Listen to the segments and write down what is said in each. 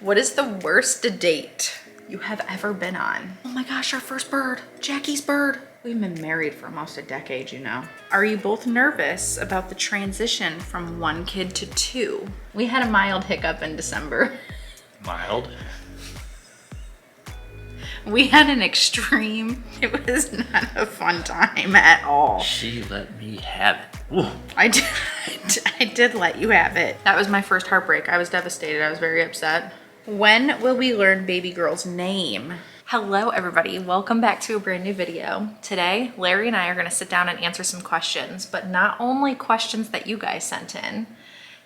What is the worst date you have ever been on? Oh my gosh, our first bird, Jackie's bird. We've been married for almost a decade, you know. Are you both nervous about the transition from 1 kid to 2? We had a mild hiccup in December. Mild? We had an extreme. It was not a fun time at all. She let me have it. Ooh. I did let you have it. That was my first heartbreak. I was devastated. I was very upset. When will we learn baby girl's name? Hello everybody, welcome back to a brand new video. Today, Larry and I are gonna sit down and answer some questions, but not only questions that you guys sent in,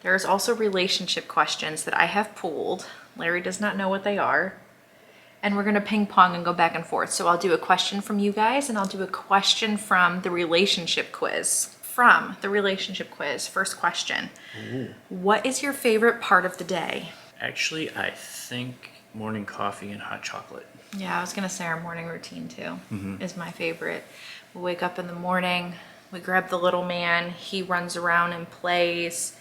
there's also relationship questions that I have pulled. Larry does not know what they are. And we're gonna ping pong and go back and forth. So I'll do a question from you guys and I'll do a question from the relationship quiz. From the relationship quiz, first question. Ooh. What is your favorite part of the day? Actually, I think morning coffee and hot chocolate. Yeah, I was gonna say our morning routine too is my favorite. We wake up in the morning, we grab the little man, he runs around and plays,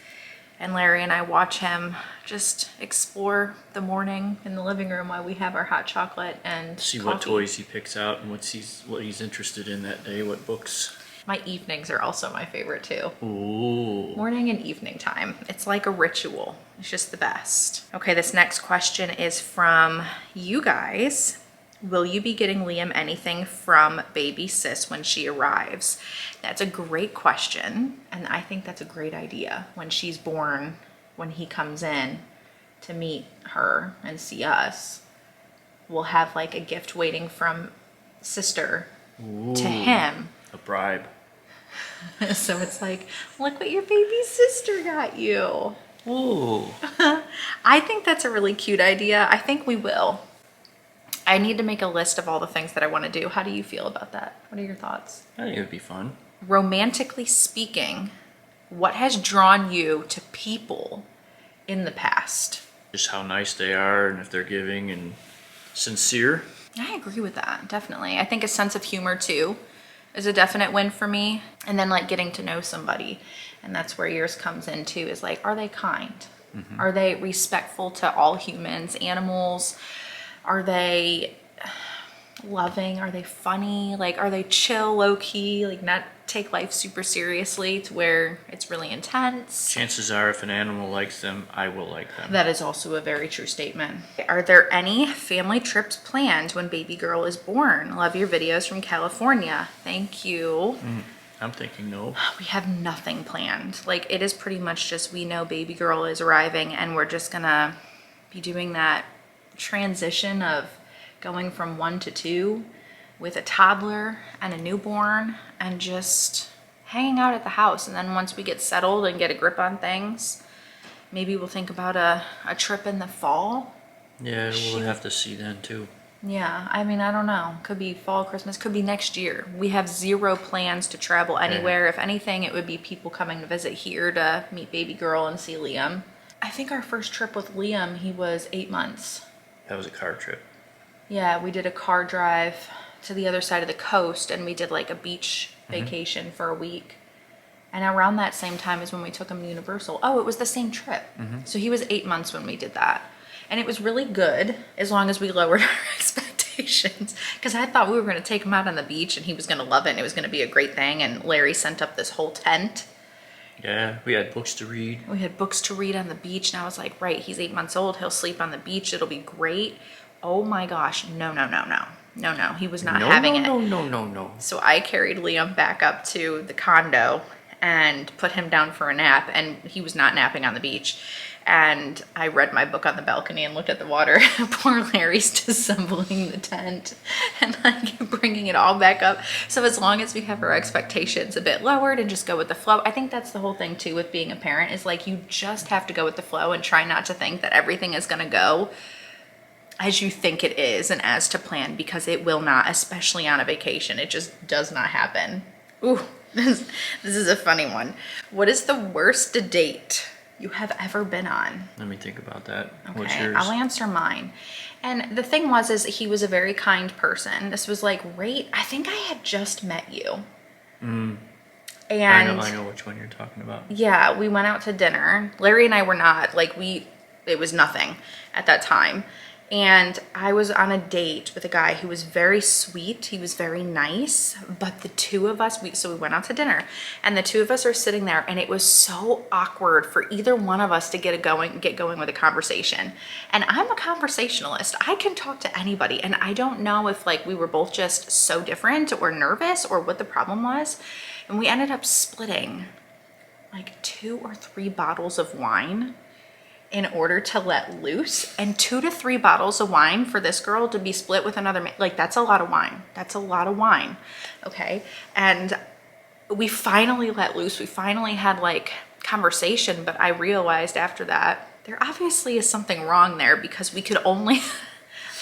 and Larry and I watch him just explore the morning in the living room while we have our hot chocolate and See coffee. what toys he picks out and what he's interested in that day, what books. My evenings are also my favorite too. Ooh. Morning and evening time. It's like a ritual. It's just the best. Okay, this next question is from you guys. Will you be getting Liam anything from baby sis when she arrives? That's a great question. And I think that's a great idea. When she's born, when he comes in to meet her and see us, we'll have like a gift waiting from sister to him. A bribe. So it's like, look what your baby sister got you. Ooh. I think that's a really cute idea. I think we will. I need to make a list of all the things that I want to do. How do you feel about that? What are your thoughts? I think it would be fun. Romantically speaking, what has drawn you to people in the past? Just how nice they are and if they're giving and sincere. I agree with that, definitely. I think a sense of humor too is a definite win for me. And then like getting to know somebody. And that's where yours comes in too, is like, are they kind? Are they respectful to all humans, animals? Are they loving? Are they funny? Like, are they chill, low key? Like not take life super seriously to where it's really intense? Chances are if an animal likes them, I will like them. That is also a very true statement. Are there any family trips planned when baby girl is born? Love your videos from California. Thank you. I'm thinking no. We have nothing planned. Like it is pretty much just we know baby girl is arriving and we're just gonna be doing that transition of going from 1 to 2 with a toddler and a newborn and just hanging out at the house. And then once we get settled and get a grip on things, maybe we'll think about a trip in the fall. Yeah, we'll have to see then too. Yeah, I mean, I don't know. Could be fall, Christmas, could be next year. We have zero plans to travel anywhere. If anything, it would be people coming to visit here to meet baby girl and see Liam. I think our first trip with Liam, he was 8 months. That was a car trip. Yeah, we did a car drive to the other side of the coast and we did like a beach vacation for a week. And around that same time is when we took him to Universal. Oh, it was the same trip. So he was 8 months when we did that. And it was really good as long as we lowered our expectations. Because I thought we were going to take him out on the beach and he was going to love it and it was going to be a great thing. And Larry sent up this whole tent. Yeah, we had books to read. We had books to read on the beach. And I was like, right, he's 8 months old. He'll sleep on the beach. It'll be great. Oh my gosh. No. He was not having it. No. So I carried Liam back up to the condo and put him down for a nap. And he was not napping on the beach. And I read my book on the balcony and looked at the water. Poor Larry's disassembling the tent and like bringing it all back up. So as long as we have our expectations a bit lowered and just go with the flow, I think that's the whole thing too with being a parent is like you just have to go with the flow and try not to think that everything is going to go as you think it is and as to plan, because it will not, especially on a vacation. It just does not happen. Ooh, this is a funny one. What is the worst date you have ever been on? Let me think about that. Okay, What's yours? I'll answer mine. And the thing is he was a very kind person. This was like right, I think I had just met you. And I know which one you're talking about. Yeah, we went out to dinner. Larry and I were not, like we it was nothing at that time. And I was on a date with a guy who was very sweet. He was very nice, but the two of us, so we went out to dinner, and the two of us are sitting there, and it was so awkward for either one of us to get going with a conversation. And I'm a conversationalist. I can talk to anybody, and I don't know if like we were both just so different or nervous or what the problem was. And we ended up splitting like 2 or 3 bottles of wine in order to let loose, and 2 to 3 bottles of wine for this girl to be split with another man. Like, that's a lot of wine. That's a lot of wine. Okay. And we finally let loose. We finally had like conversation, but I realized after that, there obviously is something wrong there, because we could only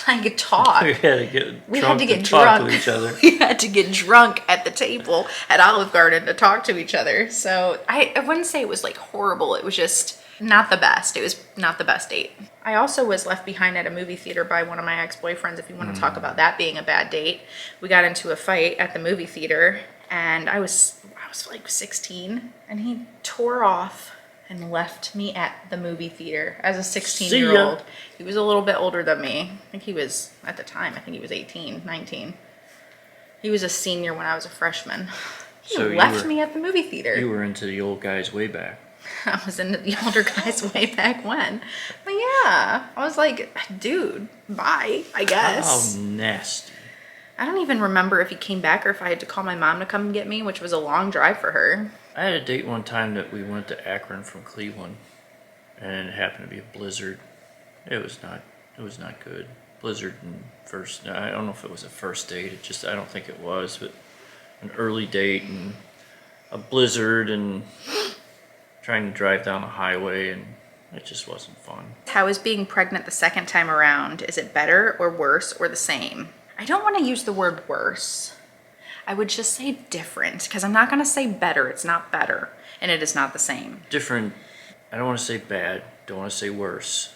like talk. We had to get We drunk had to get to talk drunk. to each other. We had to get drunk at the table at Olive Garden to talk to each other. So I wouldn't say it was like horrible. It was just not the best. It was not the best date. I also was left behind at a movie theater by one of my ex-boyfriends, if you want to talk about that being a bad date. We got into a fight at the movie theater, and I was like 16, and he tore off and left me at the movie theater as a 16-year-old. He was a little bit older than me. I think he was, at the time, I think he was 18, 19. He was a senior when I was a freshman. He left me at the movie theater. You were into the old guys way back. I was into the older guys way back when. But yeah, I was like, dude, bye, I guess. How nasty. I don't even remember if he came back or if I had to call my mom to come and get me, which was a long drive for her. I had a date one time that we went to Akron from Cleveland, and it happened to be a blizzard. It was not good. Blizzard and I don't know if it was a first date. I don't think it was, but an early date and a blizzard and trying to drive down the highway, and it just wasn't fun. How is being pregnant the second time around? Is it better or worse or the same? I don't want to use the word worse. I would just say different, because I'm not going to say better. It's not better, and it is not the same. Different. I don't want to say bad. Don't want to say worse.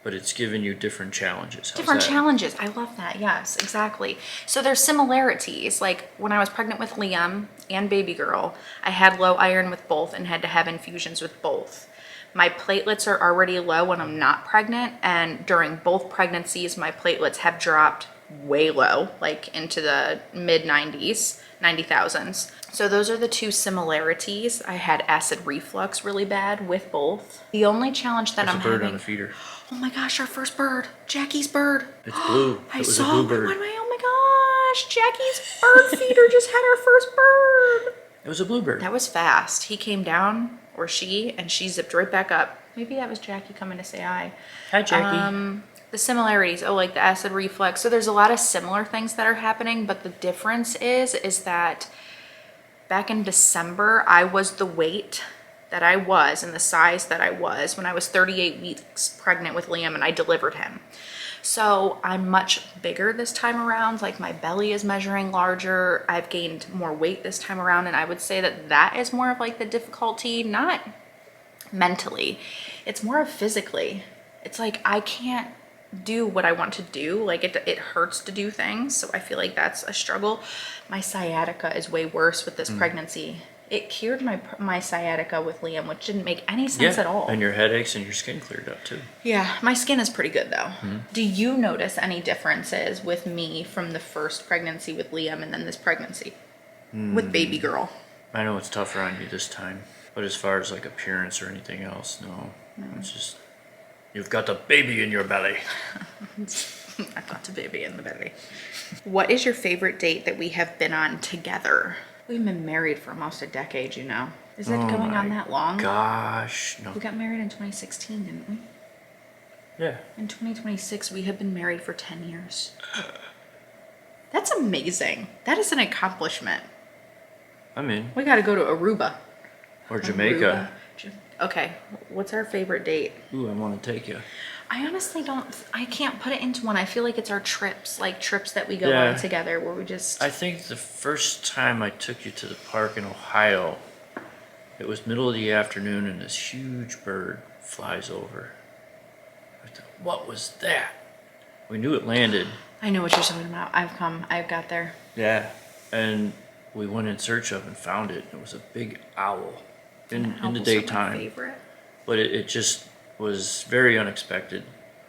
But it's given you different challenges. Different challenges. I love that. Yes, exactly. So there's similarities. Like when I was pregnant with Liam and baby girl, I had low iron with both and had to have infusions with both. My platelets are already low when I'm not pregnant, and during both pregnancies, my platelets have dropped way low, like into the mid 90,000s. So those are the two similarities. I had acid reflux really bad with both. The only challenge that There's I'm a bird having. on the feeder. Oh my gosh, our first bird, Jackie's bird. It's blue. I It was saw a blue bird. oh my gosh, Jackie's bird feeder just had our first bird. It was a bluebird. That was fast. He came down, or she, and she zipped right back up. Maybe that was Jackie coming to say hi. Hi, Jackie. The similarities, like the acid reflux. So there's a lot of similar things that are happening, but the difference is that back in December, I was the weight that I was and the size that I was when I was 38 weeks pregnant with Liam and I delivered him. So I'm much bigger this time around. Like my belly is measuring larger. I've gained more weight this time around. And I would say that that is more of like the difficulty, not mentally. It's more of physically. It's like I can't do what I want to do. Like it hurts to do things. So I feel like that's a struggle. My sciatica is way worse with this pregnancy. It cured my sciatica with Liam, which didn't make any sense at all. And your headaches and your skin cleared up too. Yeah, my skin is pretty good though. Do you notice any differences with me from the first pregnancy with Liam and then this pregnancy with baby girl? I know it's tougher on you this time, but as far as like appearance or anything else, no. It's just, you've got the baby in your belly. I've got the baby in the belly. What is your favorite date that we have been on together? We've been married for almost a decade, you know. Is it going on that long? Gosh, no. We got married in 2016, didn't we? Yeah. In 2026, we have been married for 10 years. That's amazing. That is an accomplishment. I'm in. We got to go to Aruba. Or Jamaica. Okay, what's our favorite date? Ooh, I want to take you. I honestly I can't put it into one. I feel like it's our trips, like trips that we go Yeah. on together where we just... I think the first time I took you to the park in Ohio, it was middle of the afternoon and this huge bird flies over. I thought, what was that? We knew it landed. I know what you're talking about. I've got there. Yeah. And we went in search of and found it. It was a big owl in the Owls are my daytime. favorite. But it just was very unexpected.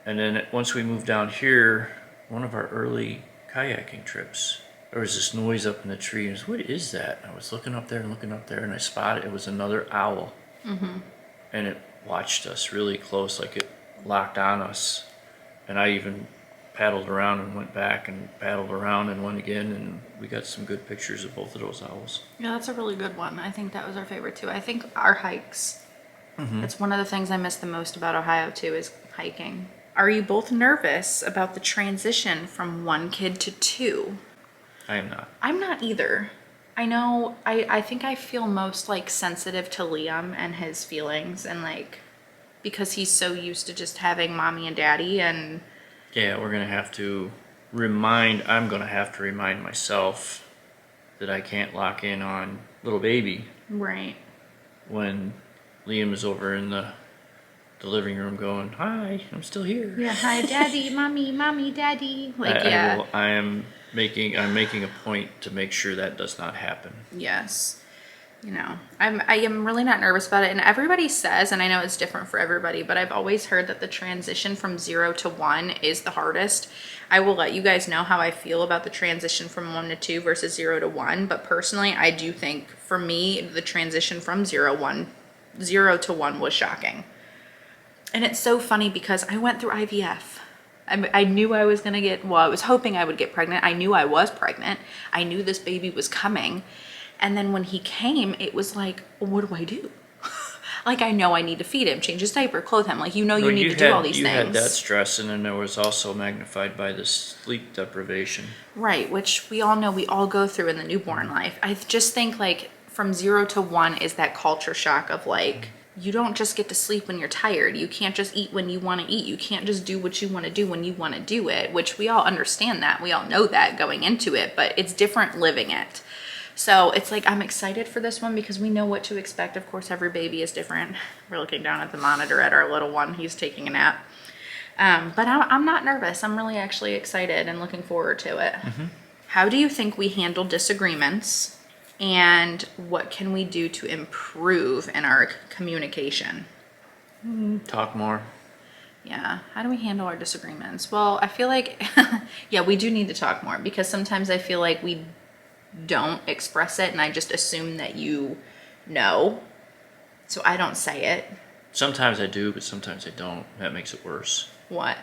And then once we moved down here, one of our early kayaking trips, there was this noise up in the tree. And I was, what is that? I was looking up there, and I spotted it was another owl. And it watched us really close, like it locked on us. And I even paddled around and went back and paddled around and went again, and we got some good pictures of both of those owls. Yeah, that's a really good one. I think that was our favorite too. I think our hikes, it's one of the things I miss the most about Ohio too, is hiking. Are you both nervous about the transition from one kid to two? I am not. I'm not either. I know, I think I feel most like sensitive to Liam and his feelings, and like, because he's so used to just having mommy and daddy, and Yeah, I'm gonna have to remind myself that I can't lock in on little baby right. when Liam is over in the living room going, hi, I'm still here. Yeah, hi daddy, mommy, daddy. Like, yeah. I'm making a point to make sure that does not happen. Yes. You know, I am really not nervous about it. And everybody says, and I know it's different for everybody, but I've always heard that the transition from 0 to 1 is the hardest. I will let you guys know how I feel about the transition from 1 to 2 versus 0 to 1. But personally, I do think for me, the transition from 0 to 1 was shocking. And it's so funny because I went through IVF. I knew I was going to I was hoping I would get pregnant. I knew I was pregnant. I knew this baby was coming. And then when he came, it was like, what do I do? Like, I know I need to feed him, change his diaper, clothe him. Like, you need to do all these things. You had that stress, and then there was also magnified by the sleep deprivation. Right, which we all know we all go through in the newborn life. I just think, like, from 0 to 1 is that culture shock of, like, you don't just get to sleep when you're tired. You can't just eat when you want to eat. You can't just do what you want to do when you want to do it, which we all understand that. We all know that going into it, but it's different living it. So it's like, I'm excited for this one because we know what to expect. Of course, every baby is different. We're looking down at the monitor at our little one. He's taking a nap. But I'm not nervous. I'm really actually excited and looking forward to it. How do you think we handle disagreements? And what can we do to improve in our communication? Talk more. Yeah. How do we handle our disagreements? Well, I feel like, yeah, we do need to talk more because sometimes I feel like we don't express it and I just assume that you know. So I don't say it. Sometimes I do, but sometimes I don't. That makes it worse. What?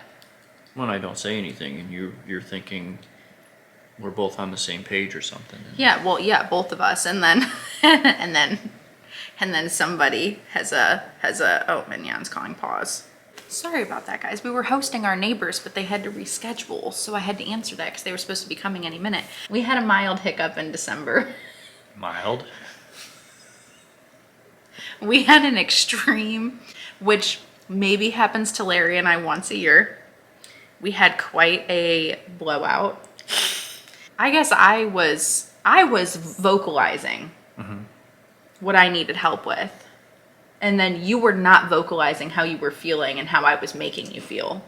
When I don't say anything and you're thinking we're both on the same page or something. Yeah, well, yeah, both of us, and then and then somebody has a oh, Mignon's calling pause. Sorry about that, guys. We were hosting our neighbors, but they had to reschedule, so I had to answer that because they were supposed to be coming any minute. We had a mild hiccup in December. Mild? We had an extreme, which maybe happens to Larry and I once a year. We had quite a blowout. I guess I was vocalizing what I needed help with. And then you were not vocalizing how you were feeling and how I was making you feel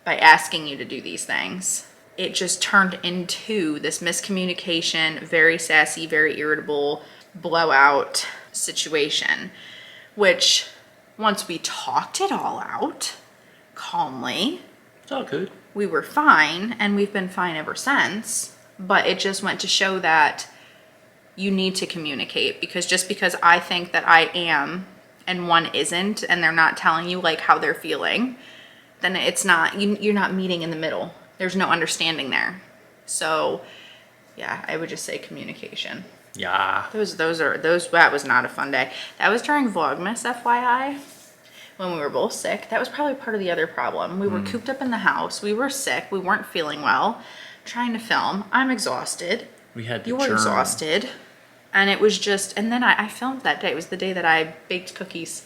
by asking you to do these things. It just turned into this miscommunication, very sassy, very irritable blowout situation, which once we talked it all out calmly, It's all good. we were fine, and we've been fine ever since. But it just went to show that you need to communicate, because just because I think that I am and one isn't, and they're not telling you like how they're feeling, then it's not, you're not meeting in the middle. There's no understanding there. So yeah, I would just say communication. Yeah. That was not a fun day. That was during Vlogmas, FYI, when we were both sick. That was probably part of the other problem. We were cooped up in the house. We were sick. We weren't feeling well. Trying to film. I'm exhausted. We had the You were germ. exhausted. And it was just, and then I filmed that day. It was the day that I baked cookies.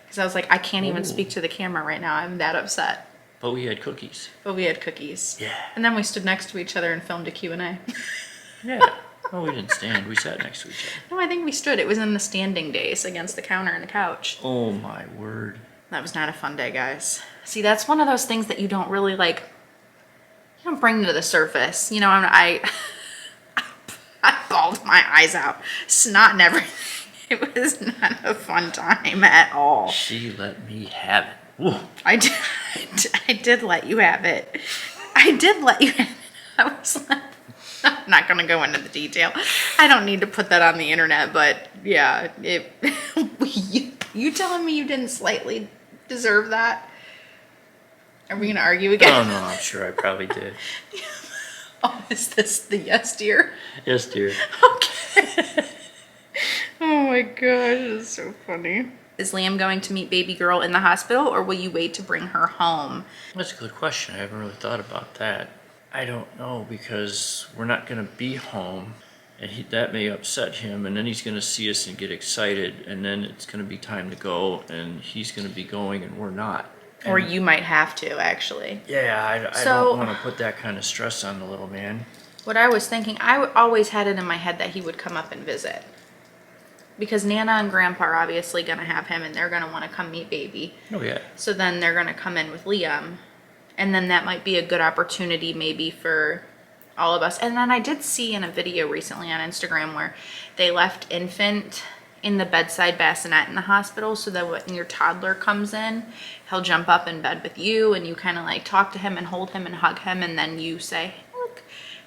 Because I was like, I can't even speak to the camera right now. I'm that upset. But we had cookies. But we had cookies. Yeah. And then we stood next to each other and filmed a Q&A. Yeah. Oh, we didn't stand. We sat next to each other. No, I think we stood. It was in the standing days against the counter and the couch. Oh my word. That was not a fun day, guys. See, that's one of those things that you don't really like, you don't bring to the surface. You know, I bawled my eyes out, snot and everything. It was not a fun time at all. She let me have it. Ooh. I did let you have it. I did let you have it. I was like, I'm not going to go into the detail. I don't need to put that on the internet, but yeah, you telling me you didn't slightly deserve that? Are we going to argue again? Oh, no, I'm sure I probably did. Oh, is this the yes, dear? Yes, dear. Okay. Oh my gosh, it's so funny. Is Liam going to meet baby girl in the hospital, or will you wait to bring her home? That's a good question. I haven't really thought about that. I don't know, because we're not going to be home, and that may upset him, and then he's going to see us and get excited, and then it's going to be time to go, and he's going to be going, and we're not. And or you might have to, actually. Yeah, I don't want to put that kind of stress on the little man. What I was thinking, I always had it in my head that he would come up and visit. Because Nana and Grandpa are obviously going to have him, and they're going to want to come meet baby. Oh, yeah. So then they're going to come in with Liam. And then that might be a good opportunity maybe for all of us. And then I did see in a video recently on Instagram where they left infant in the bedside bassinet in the hospital, so that when your toddler comes in, he'll jump up in bed with you, and you kind of like talk to him and hold him and hug him, and then you say, look,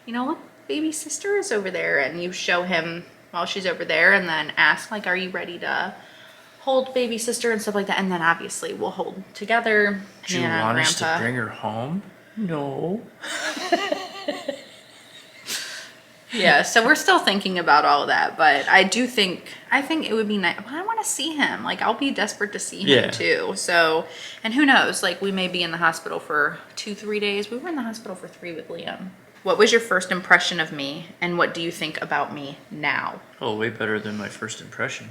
look, baby sister is over there, and you show him while she's over there, and then ask, like, are you ready to hold baby sister and stuff like that. And then obviously we'll hold together. Do you want us to bring her home? No. Yeah, so we're still thinking about all of that, but I think it would be nice. Well, I want to see him. Like, I'll be desperate to see him too. So, and who knows, like, we may be in the hospital for 2-3 days. We were in the hospital for 3 with Liam. What was your first impression of me, and what do you think about me now? Oh, way better than my first impression.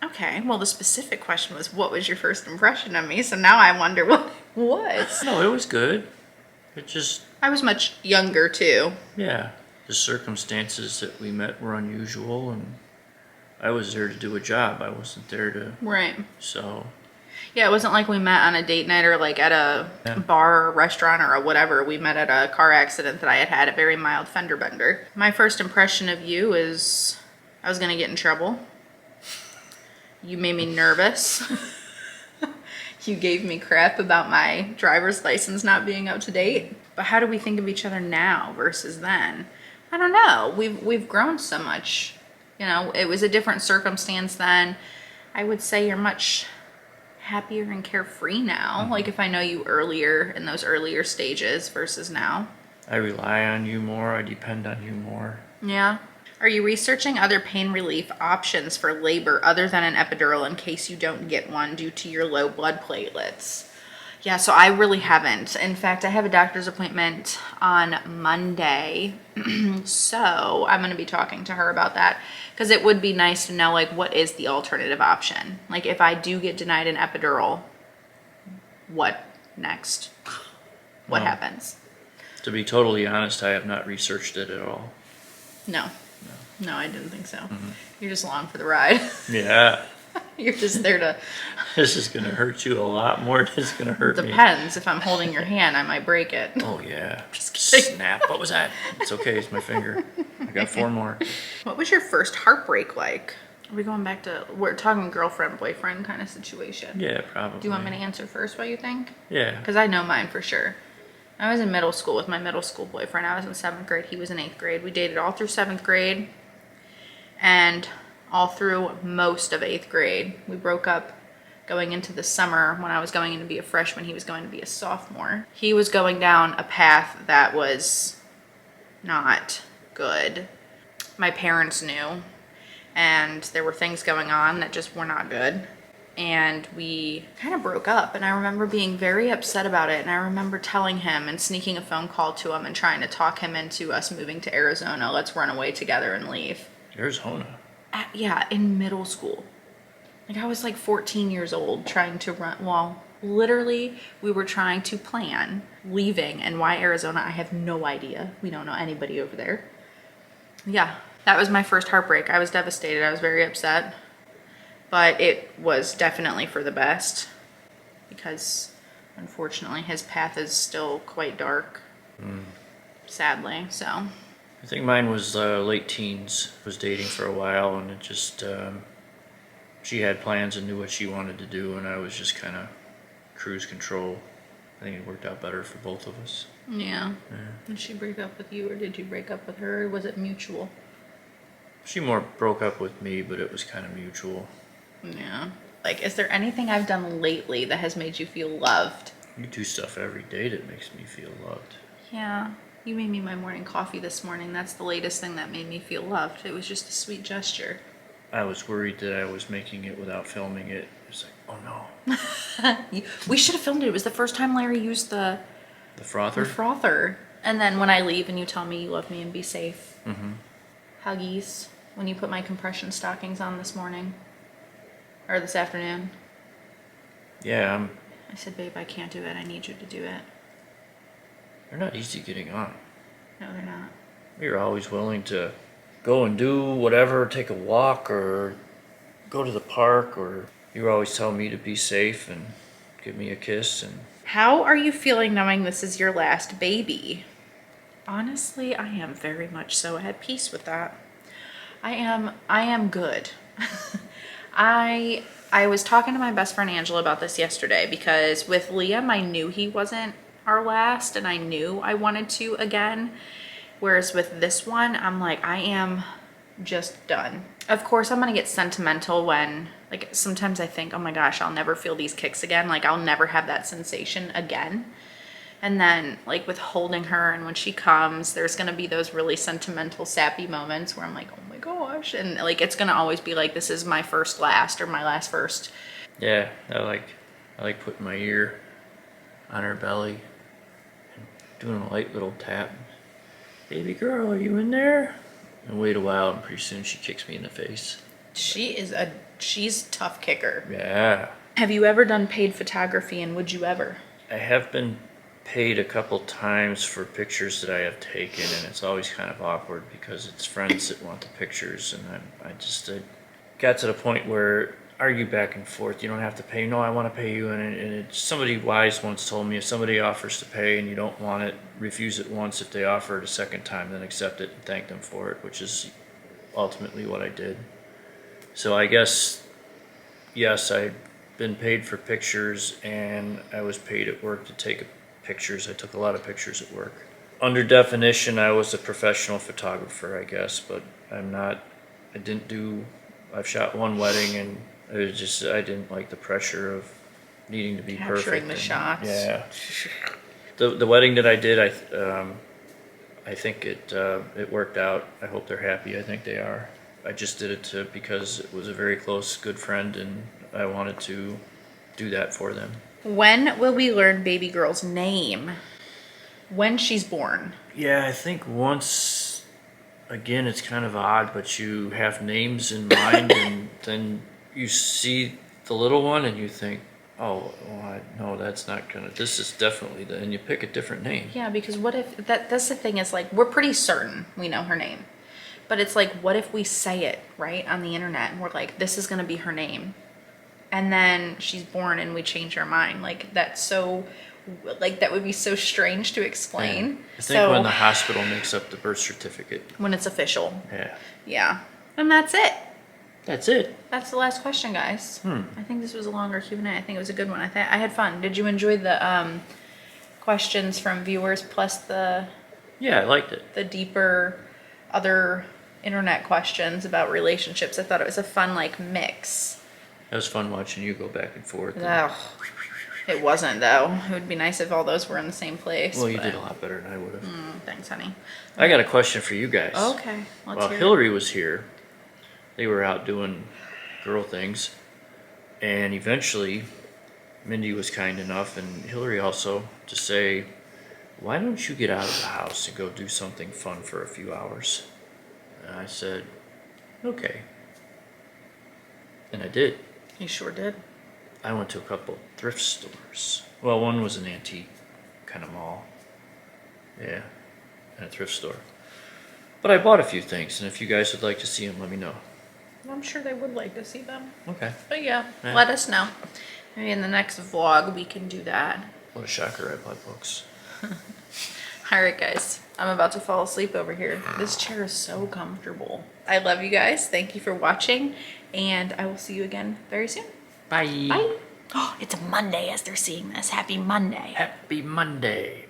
Okay, well, the specific question was, what was your first impression of me? So now I wonder what it was. No, it was good. It just... I was much younger, too. Yeah. The circumstances that we met were unusual, and I was there to do a job. I wasn't there to... Right. So... Yeah, it wasn't like we met on a date night or like at a bar or restaurant or whatever. We met at a car accident that I had a very mild fender bender. My first impression of you is I was going to get in trouble. You made me nervous. You gave me crap about my driver's license not being up to date. But how do we think of each other now versus then? I don't know. We've grown so much. It was a different circumstance then. I would say you're much happier and carefree now. Mm-hmm. Like if I know you earlier in those earlier stages versus now. I rely on you more. I depend on you more. Yeah. Are you researching other pain relief options for labor other than an epidural in case you don't get one due to your low blood platelets? Yeah, so I really haven't. In fact, I have a doctor's appointment on Monday. So I'm going to be talking to her about that because it would be nice to know, like, what is the alternative option? Like, if I do get denied an epidural, what next? What happens? To be totally honest, I have not researched it at all. No, I didn't think so. Mm-hmm. You're just along for the ride. Yeah. You're just there to... This is going to hurt you a lot more than it's going to hurt me. Depends. If I'm holding your hand, I might break it. Oh, yeah. Just kidding. Snap. What was that? It's okay. It's my finger. I got 4 more. What was your first heartbreak like? Are we going back to... We're talking girlfriend, boyfriend kind of situation. Yeah, probably. Do you want me to answer first, what you think? Yeah. Because I know mine for sure. I was in middle school with my middle school boyfriend. I was in 7th grade. He was in 8th grade. We dated all through 7th grade. And all through most of 8th grade. We broke up going into the summer when I was going in to be a freshman. He was going to be a sophomore. He was going down a path that was not good. My parents knew, and there were things going on that just were not good. And we kind of broke up, and I remember being very upset about it, and I remember telling him and sneaking a phone call to him and trying to talk him into us moving to Arizona. Let's run away together and leave. Arizona? Yeah, in middle school. Like, I was like 14 years old trying to run. Well, literally, we were trying to plan leaving. And why Arizona? I have no idea. We don't know anybody over there. Yeah, that was my first heartbreak. I was devastated. I was very upset. But it was definitely for the best. Because, unfortunately, his path is still quite dark. Sadly, so... I think mine was late teens. Was dating for a while, and it just she had plans and knew what she wanted to do, and I was just kind of cruise control. I think it worked out better for both of us. Yeah. Did she break up with you, or did you break up with her, or was it mutual? She more broke up with me, but it was kind of mutual. Yeah. Like, is there anything I've done lately that has made you feel loved? You do stuff every day that makes me feel loved. Yeah. You made me my morning coffee this morning. That's the latest thing that made me feel loved. It was just a sweet gesture. I was worried that I was making it without filming it. It was like, oh no. We should have filmed it. It was the first time Larry used the frother? The frother. And then when I leave and you tell me you love me and be safe. Mm-hmm. Huggies. When you put my compression stockings on this morning. Or this afternoon. Yeah, I said, babe, I can't do it. I need you to do it. they're not easy getting on. No, they're not. You're always willing to go and do whatever, take a walk or go to the park, or you always tell me to be safe and give me a kiss. And How are you feeling knowing this is your last baby? Honestly, I am very much so at peace with that. I am good. I was talking to my best friend Angela about this yesterday because with Liam, I knew he wasn't our last and I knew I wanted to again. Whereas with this one, I'm like, I am just done. Of course, I'm gonna get sentimental when, like, sometimes I think, oh my gosh, I'll never feel these kicks again. Like, I'll never have that sensation again. And then, like, with holding her and when she comes, there's gonna be those really sentimental, sappy moments where I'm like, oh my gosh. And, like, it's gonna always be like, this is my first last or my last first. yeah, I like putting my ear on her belly and doing a light little tap. Baby girl, are you in there? And wait a while, and pretty soon she kicks me in the face. She's a tough kicker. Yeah. Have you ever done paid photography, and would you ever? I have been paid a couple times for pictures that I have taken, and it's always kind of awkward because it's friends that want the pictures, and I got to the point where argue back and forth. You don't have to pay. No, I want to pay you. And somebody wise once told me, if somebody offers to pay and you don't want it, refuse it once. If they offer it a second time, then accept it and thank them for it, which is ultimately what I did. So I guess, yes, I've been paid for pictures, and I was paid at work to take pictures. I took a lot of pictures at work. Under definition, I was a professional photographer, I guess, but I'm not. I've shot one wedding, and it was just, I didn't like the pressure of needing to be perfect. Capturing the shots. Yeah. The wedding that I did, I think it worked out. I hope they're happy. I think they are. I just did it because it was a very close, good friend, and I wanted to do that for them. When will we learn baby girl's name? When she's born. Yeah, I think once. Again, it's kind of odd, but you have names in mind, and then you see the little one, and you think, oh, well, no, that's not gonna. This is definitely and you pick a different name. Yeah, because what if that's the thing is, like, we're pretty certain we know her name, but it's like, what if we say it right on the internet and we're like, this is gonna be her name, and then she's born and we change our mind? Like, that's so. Like, that would be so strange to explain. Yeah. I think when the hospital makes up the birth certificate. When it's official. Yeah. Yeah. And that's it. That's it. That's the last question, guys. I think this was a longer Q&A. I think it was a good one. I had fun. Did you enjoy the questions from viewers plus the... Yeah, I liked it. The deeper other internet questions about relationships? I thought it was a fun, like, mix. It was fun watching you go back and forth. Oh. It wasn't, though. It would be nice if all those were in the same place. Well, you did a lot better than I would have. Thanks, honey. I got a question for you guys. Okay, let's While hear it. Hillary was here, they were out doing girl things, and eventually Mindy was kind enough, and Hillary also, to say, why don't you get out of the house and go do something fun for a few hours? And I said, okay. And I did. You sure did. I went to a couple thrift stores. Well, one was an antique kind of mall. Yeah, and a thrift store. But I bought a few things, and if you guys would like to see them, let me know. I'm sure they would like to see them. Okay. But yeah, Yeah. let us know. Maybe in the next vlog we can do that. What a shocker, I bought books. All right, guys. I'm about to fall asleep over here. This chair is so comfortable. I love you guys. Thank you for watching, and I will see you again very soon. Bye. Bye. Oh, it's a Monday as they're seeing this. Happy Monday. Happy Monday.